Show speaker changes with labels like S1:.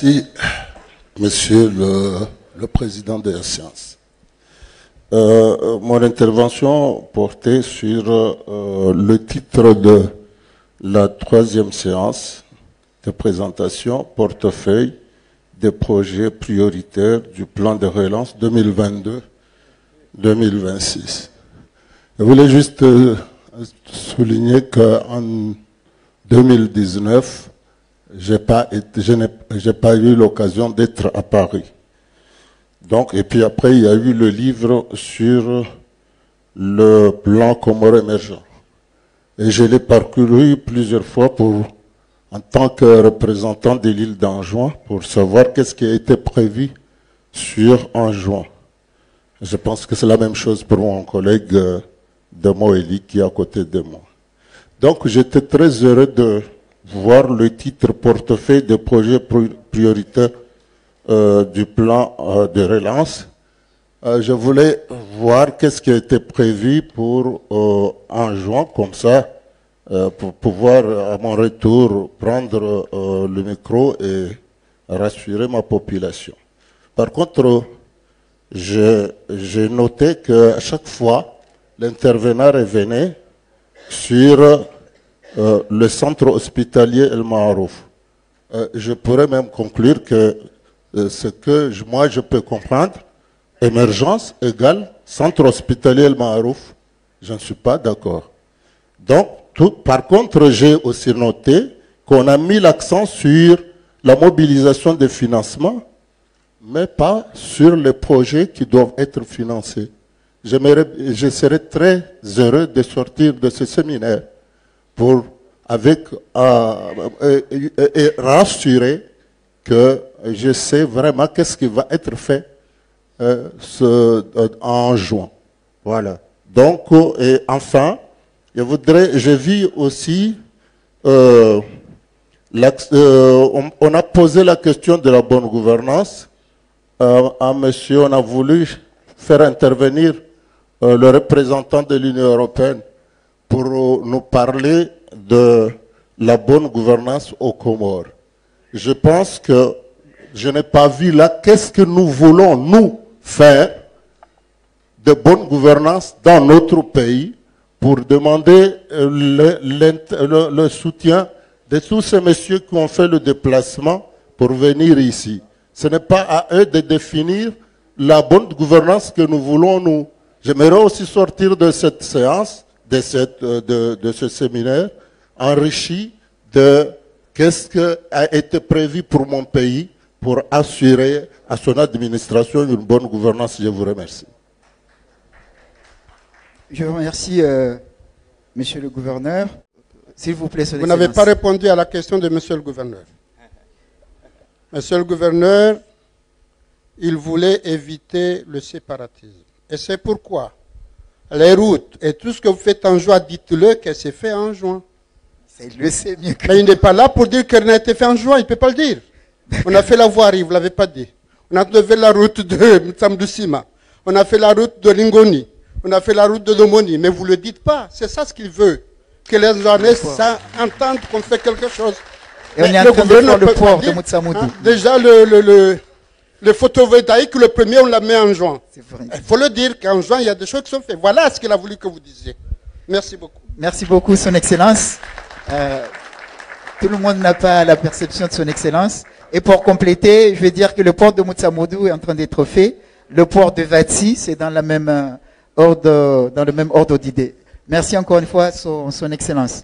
S1: Merci, Monsieur le Président de la séance. Mon intervention portait sur le titre de la troisième séance de présentation, portefeuille des projets prioritaires du plan de relance 2022-2026. Je voulais juste souligner qu'en 2019, j'ai pas eu l'occasion d'être à Paris. Donc, et puis après, il y a eu le livre sur le plan Comores émergent. Et je l'ai parcouru plusieurs fois en tant que représentant de l'île d'Anjouan pour savoir qu'est-ce qui a été prévu sur Anjouan. Je pense que c'est la même chose pour mon collègue de Moélie qui est à côté de moi. Donc, j'étais très heureux de voir le titre portefeuille de projets prioritaires du plan de relance. Je voulais voir qu'est-ce qui a été prévu pour Anjouan, comme ça, pour pouvoir, à mon retour, prendre le micro et rassurer ma population. Par contre, j'ai noté qu'à chaque fois, l'intervenant revenait sur le centre hospitalier El Maarouf. Je pourrais même conclure que ce que moi je peux comprendre, émergence égale centre hospitalier El Maarouf, je ne suis pas d'accord. Donc, par contre, j'ai aussi noté qu'on a mis l'accent sur la mobilisation des financements, mais pas sur les projets qui doivent être financés. Je serais très heureux de sortir de ce séminaire et rassurer que je sais vraiment qu'est-ce qui va être fait en juin. Voilà. Donc, et enfin, j'ai vu aussi, on a posé la question de la bonne gouvernance à monsieur, on a voulu faire intervenir le représentant de l'Union européenne pour nous parler de la bonne gouvernance aux Comores. Je pense que je n'ai pas vu là qu'est-ce que nous voulons, nous, faire de bonne gouvernance dans notre pays pour demander le soutien de tous ces messieurs qui ont fait le déplacement pour venir ici. Ce n'est pas à eux de définir la bonne gouvernance que nous voulons, nous. J'aimerais aussi sortir de cette séance, de ce séminaire, enrichi de qu'est-ce qui a été prévu pour mon pays pour assurer à son administration une bonne gouvernance. Je vous remercie.
S2: Je vous remercie, monsieur le gouverneur. S'il vous plaît,
S3: vous n'avez pas répondu à la question de monsieur le gouverneur. Monsieur le gouverneur, il voulait éviter le séparatisme. Et c'est pourquoi les routes et tout ce que vous faites en juin, dites-le que c'est fait en juin.
S2: Il le sait mieux que...
S3: Mais il n'est pas là pour dire qu'elle n'a été fait en juin, il ne peut pas le dire. On a fait la voirie, vous ne l'avez pas dit. On a fait la route de Mtsamdoussima. On a fait la route de Lingoni. On a fait la route de Domoni. Mais vous ne le dites pas. C'est ça ce qu'il veut. Que les journalistes entendent qu'on fait quelque chose.
S2: Et on est en train de faire le port de Moutsamoudou.
S3: Déjà, le photovoltaïque, le premier, on l'a mis en juin. Il faut le dire qu'en juin, il y a des choses qui sont faites. Voilà ce qu'il a voulu que vous disiez. Merci beaucoup.
S2: Merci beaucoup, Son Excellence. Tout le monde n'a pas la perception de Son Excellence. Et pour compléter, je vais dire que le port de Moutsamoudou est en train d'être fait. Le port de Vatsi, c'est dans le même ordre d'idées. Merci encore une fois, Son Excellence.